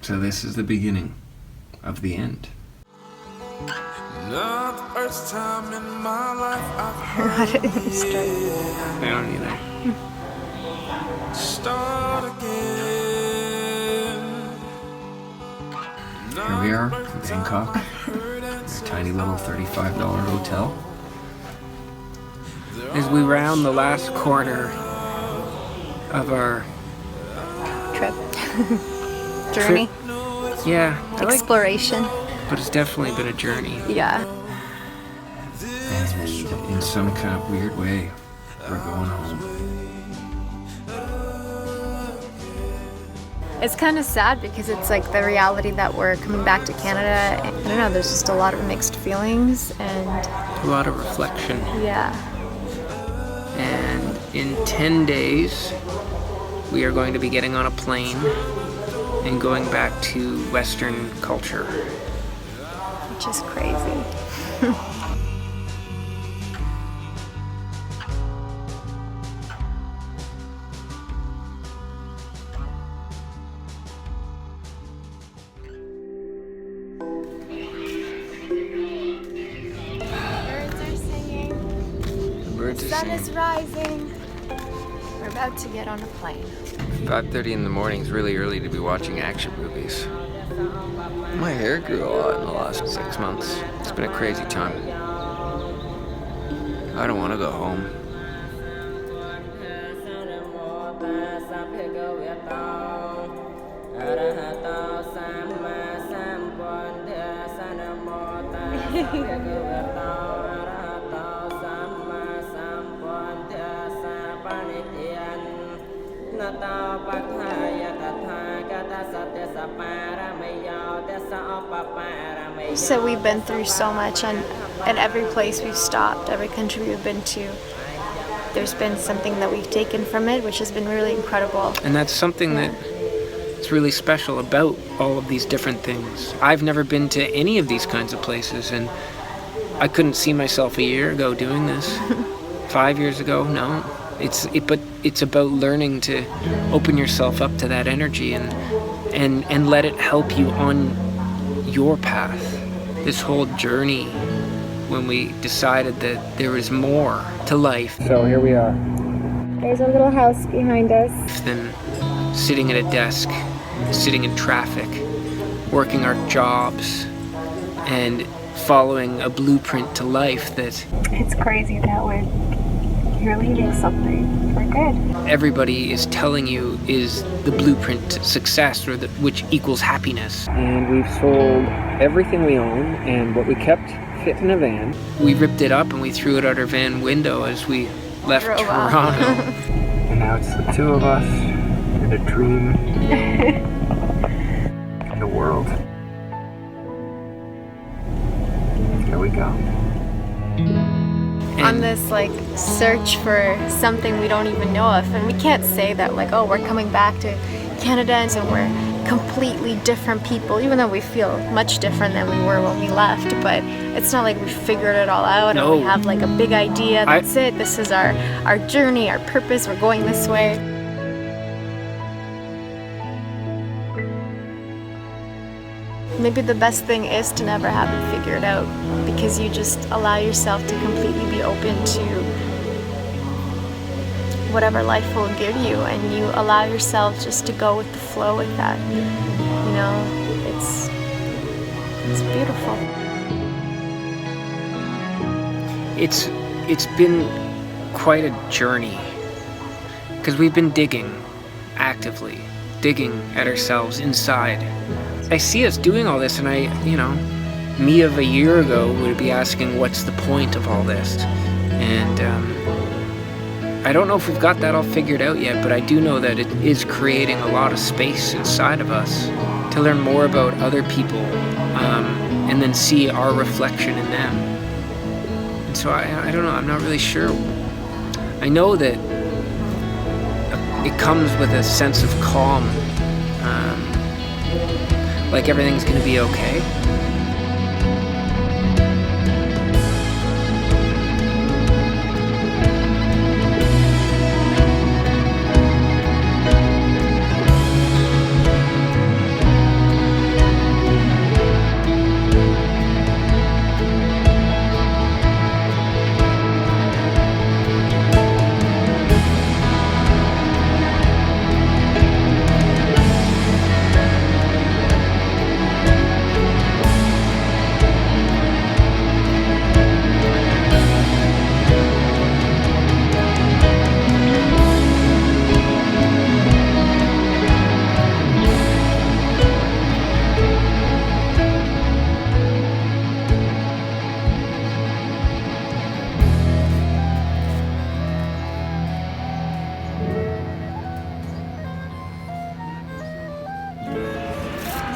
So this is the beginning of the end. Not the first time in my life I've How did it start? I don't either. start again. Here we are in Bangkok, a tiny little $35 hotel. As we round the last corner of our Trip. Journey. Yeah, Exploration. but it's definitely been a journey. Yeah. And in some kind of weird way, we're going home. It's kind of sad because it's like the reality that we're coming back to Canada. I don't know, there's just a lot of mixed feelings and A lot of reflection. yeah. And in 10 days, we are going to be getting on a plane and going back to Western culture. Which is crazy. Birds are singing. The birds The are sun is singing. rising. We're about to get on a plane. 5:30 in the morning is really early to be watching action movies. My hair grew a lot in the last 6 months. It's been a crazy time. I don't want to go home. So we've been through so much, and at every place we've stopped, every country we've been to, there's been something that we've taken from it, which has been really incredible. And that's something that is really special about all of these different things. I've never been to any of these kinds of places, and I couldn't see myself a year ago doing this. 5 years ago, no. But it's about learning to open yourself up to that energy and let it help you on your path. This whole journey, when we decided that there was more to life. So here we are. There's a little house behind us. Than sitting at a desk, sitting in traffic, working our jobs, and following a blueprint to life that It's crazy that you're leaving something for good. everybody is telling you is the blueprint to success, or which equals happiness. And we've sold everything we own, and what we kept fit in a van. We ripped it up and we threw it out our van window as we left Drove off. Toronto. And now it's the two of us and a dream and the world. Here we go. On this like search for something we don't even know of, and we can't say that like, oh, we're coming back to Canada and we're completely different people, even though we feel much different than we were when we left. But it's not like we figured it all out No. and we have like a big idea. That's it. This is our journey, our purpose. We're going this way. Maybe the best thing is to never have it figured out, because you just allow yourself to completely be open to whatever life will give you, and you allow yourself just to go with the flow with that. You know, it's beautiful. It's been quite a journey, because we've been actively digging at ourselves inside. I see us doing all this, and me of a year ago would be asking, what's the point of all this? And I don't know if we've got that all figured out yet, but I do know that it is creating a lot of space inside of us to learn more about other people, and then see our reflection in them. And so I don't know, I'm not really sure. I know that it comes with a sense of calm, like everything's gonna be okay.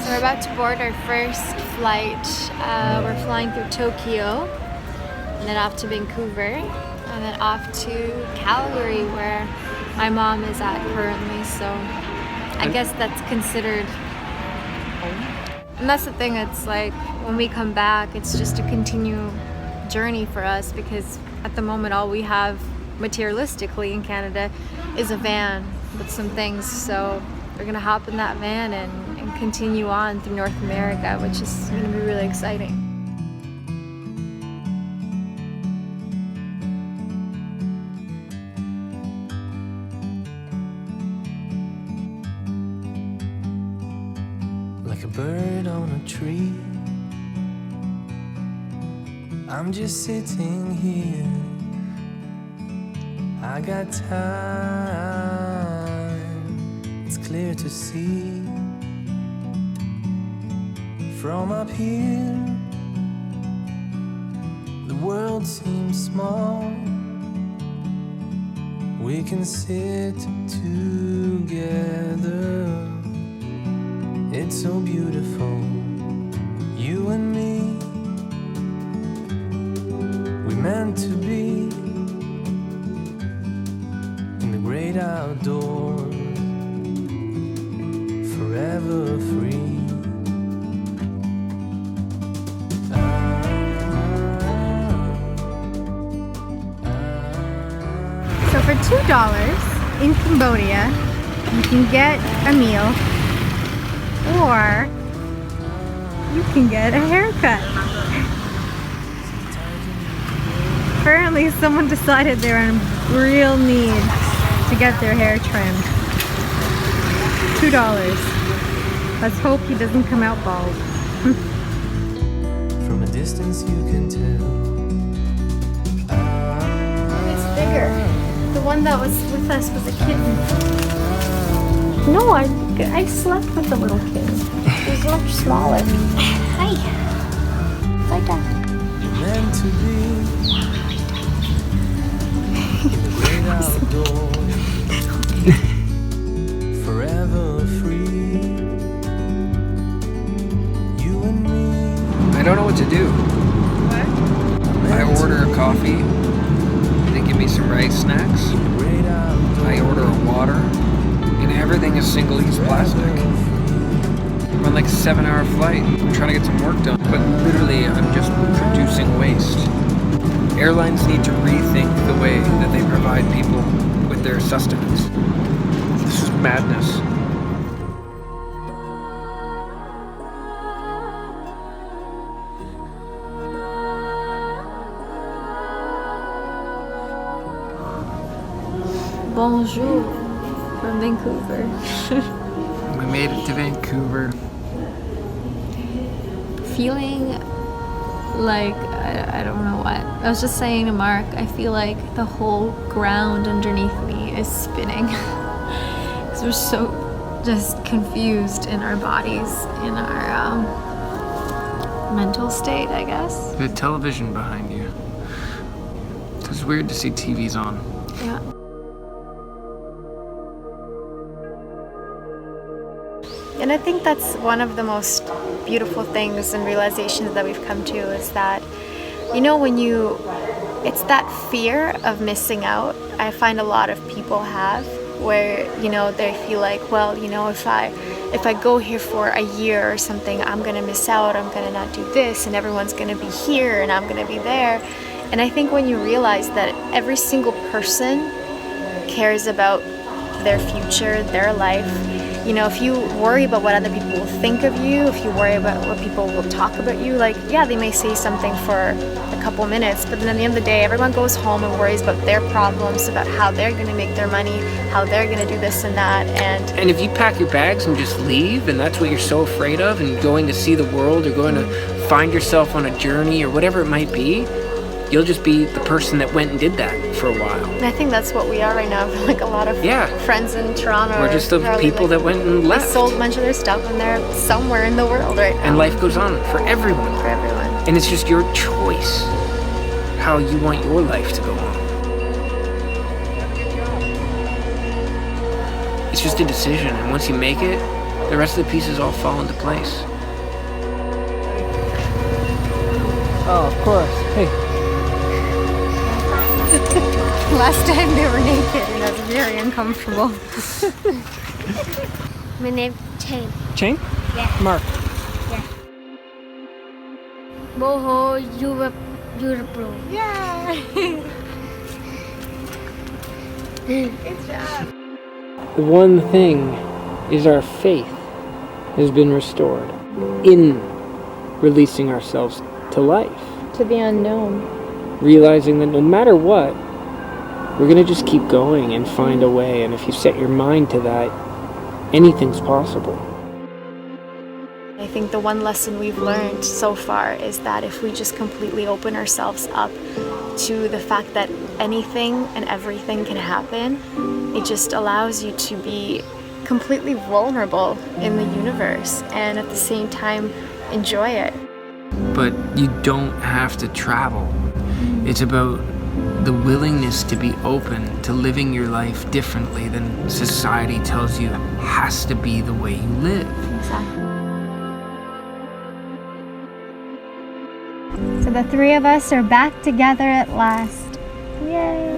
We're about to board our first flight. We're flying through Tokyo, and then off to Vancouver, and then off to Calgary, where my mom is at currently. So I guess that's considered home. And that's the thing, it's like when we come back, it's just a continual journey for us, because at the moment all we have materialistically in Canada is a van with some things. So we're gonna hop in that van and continue on through North America, which is gonna be really exciting. Like a bird on a tree, I'm just sitting here. I got time, it's clear to see. From up here, the world seems small. We can sit together. It's so beautiful, you and me. We meant to be in the great outdoors, forever free. So for $2 in Cambodia, you can get a meal, or you can get a haircut. Apparently someone decided they're in real need to get their hair trimmed. $2. Let's hope he doesn't come out bald. From a distance you can tell. It's bigger. The one that was with us was a kitten. No, I slept with the little kid. It was much smaller. Hi. Lie down. You're meant to be in the great outdoors, forever free. You and me. I don't know what to do. I order a coffee. They give me some rice snacks. Great outdoors. I order a water. And everything is single-use plastic. I'm on like a 7-hour flight. I'm trying to get some work done. But literally, I'm just producing waste. Airlines need to rethink the way that they provide people with their sustenance. This is madness. Bonjour from Vancouver. We made it to Vancouver. Feeling like, I don't know what. I was just saying to Mark, I feel like the whole ground underneath me is spinning. Because we're so just confused in our bodies, in our mental state, I guess. The television behind you. It's weird to see TVs on. Yeah. And I think that's one of the most beautiful things and realizations that we've come to, is that, you know, it's that fear of missing out. I find a lot of people have, where, you know, they feel like, well, you know, if I go here for a year or something, I'm gonna miss out, I'm gonna not do this, and everyone's gonna be here and I'm gonna be there. And I think when you realize that every single person cares about their future, their life, you know, if you worry about what other people will think of you, if you worry about what people will talk about you, like, yeah, they may say something for a couple minutes, but then at the end of the day, everyone goes home and worries about their problems, about how they're going to make their money, how they're going to do this and that. And if you pack your bags and just leave, and that's what you're so afraid of, and going to see the world, or going to find yourself on a journey, or whatever it might be, you'll just be the person that went and did that for a while. And I think that's what we are right now. Like a lot of friends in Toronto. We're just the people that went and left. They sold a bunch of their stuff and they're somewhere in the world right now. And life goes on for everyone. For everyone. And it's just your choice how you want your life to go on. It's just a decision, and once you make it, the rest of the pieces all fall into place. Oh, of course. Hey. Last time they were naked and that was very uncomfortable. My name Chain. Chain? Yeah. Mark. Yeah. Boho Europe. Yeah! Good job. The one thing is our faith has been restored in releasing ourselves to life. To the unknown. Realizing that no matter what, we're going to just keep going and find a way. And if you set your mind to that, anything's possible. I think the one lesson we've learned so far is that if we just completely open ourselves up to the fact that anything and everything can happen, it just allows you to be completely vulnerable in the universe and at the same time enjoy it. But you don't have to travel. It's about the willingness to be open to living your life differently than society tells you has to be the way you live. Exactly. So the three of us are back together at last. Yay!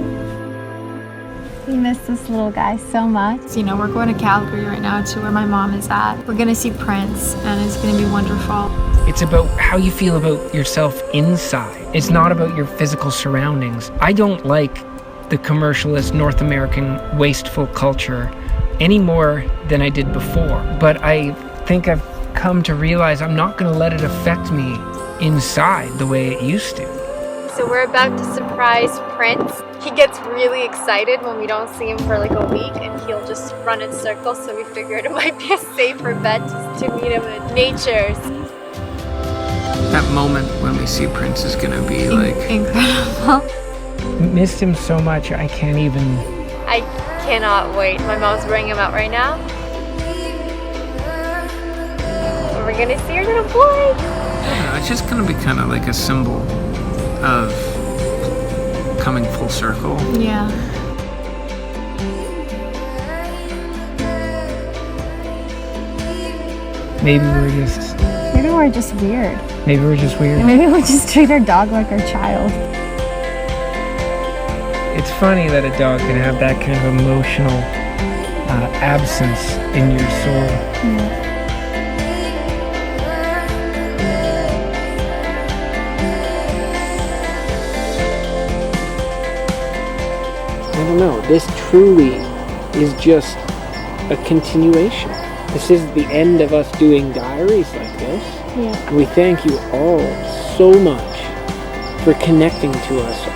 We miss this little guy so much. You know, we're going to Calgary right now to where my mom is at. We're gonna see Prince and it's gonna be wonderful. It's about how you feel about yourself inside. It's not about your physical surroundings. I don't like the commercialist North American wasteful culture any more than I did before. But I think I've come to realize I'm not gonna let it affect me inside the way it used to. So we're about to surprise Prince. He gets really excited when we don't see him for like a week and he'll just run in circles, so we figured it might be a safer bet just to meet him in nature. That moment when we see Prince is gonna be like Incredible. Missed him so much I can't even. I cannot wait. My mom's bringing him out right now. And we're gonna see our little boy. Yeah, it's just gonna be kind of like a symbol of coming full circle. Yeah. Maybe we're just weird. Maybe we're just weird. Maybe we'll just treat our dog like our child. It's funny that a dog can have that kind of emotional absence in your soul. Yeah. I don't know. This truly is just a continuation. This is the end of us doing diaries like this. Yeah. And we thank you all so much for connecting to us.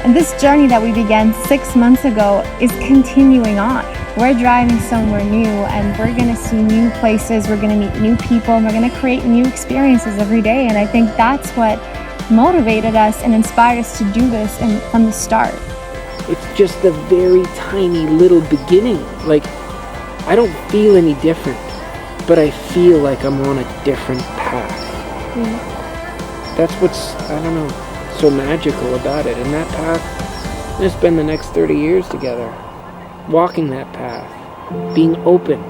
And this journey that we began 6 months ago is continuing on. We're driving somewhere new and we're gonna see new places, we're gonna meet new people, and we're gonna create new experiences every day. And I think that's what motivated us and inspired us to do this from the start. It's just the very tiny little beginning. Like, I don't feel any different, but I feel like I'm on a different path. Mm. That's what's, I don't know, so magical about it. And that path, we're gonna spend the next 30 years together, walking that path, being open,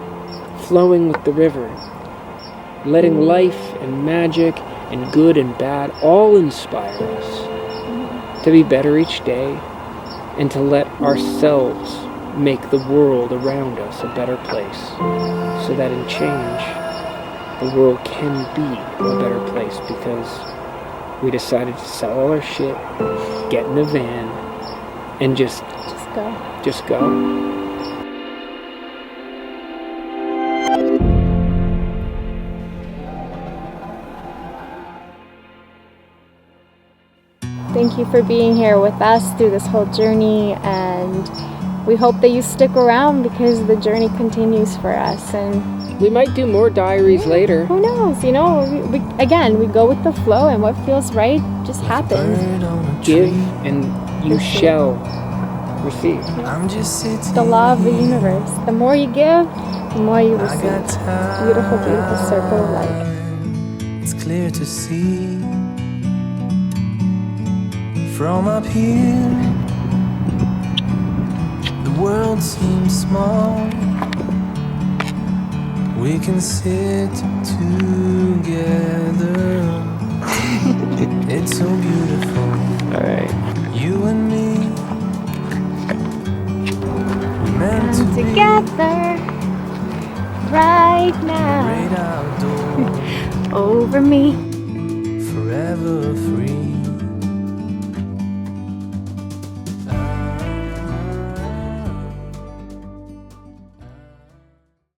flowing with the river, letting life and magic and good and bad all inspire us to be better each day and to let ourselves make the world around us a better place, so that in change the world can be a better place, because we decided to sell all our shit, get in a van, and just go. Thank you for being here with us through this whole journey, and we hope that you stick around because the journey continues for us. And we might do more diaries later. Who knows? You know, we go with the flow, and what feels right just happens. Give and you shall receive. I'm just sitting The law of the universe. The more you give, the more you receive. Beautiful, beautiful circle of life. It's clear to see from up here. The world seems small. We can sit together It's so beautiful. All right. You and me. Meant to Come be together right now great outdoors. over me. Forever free.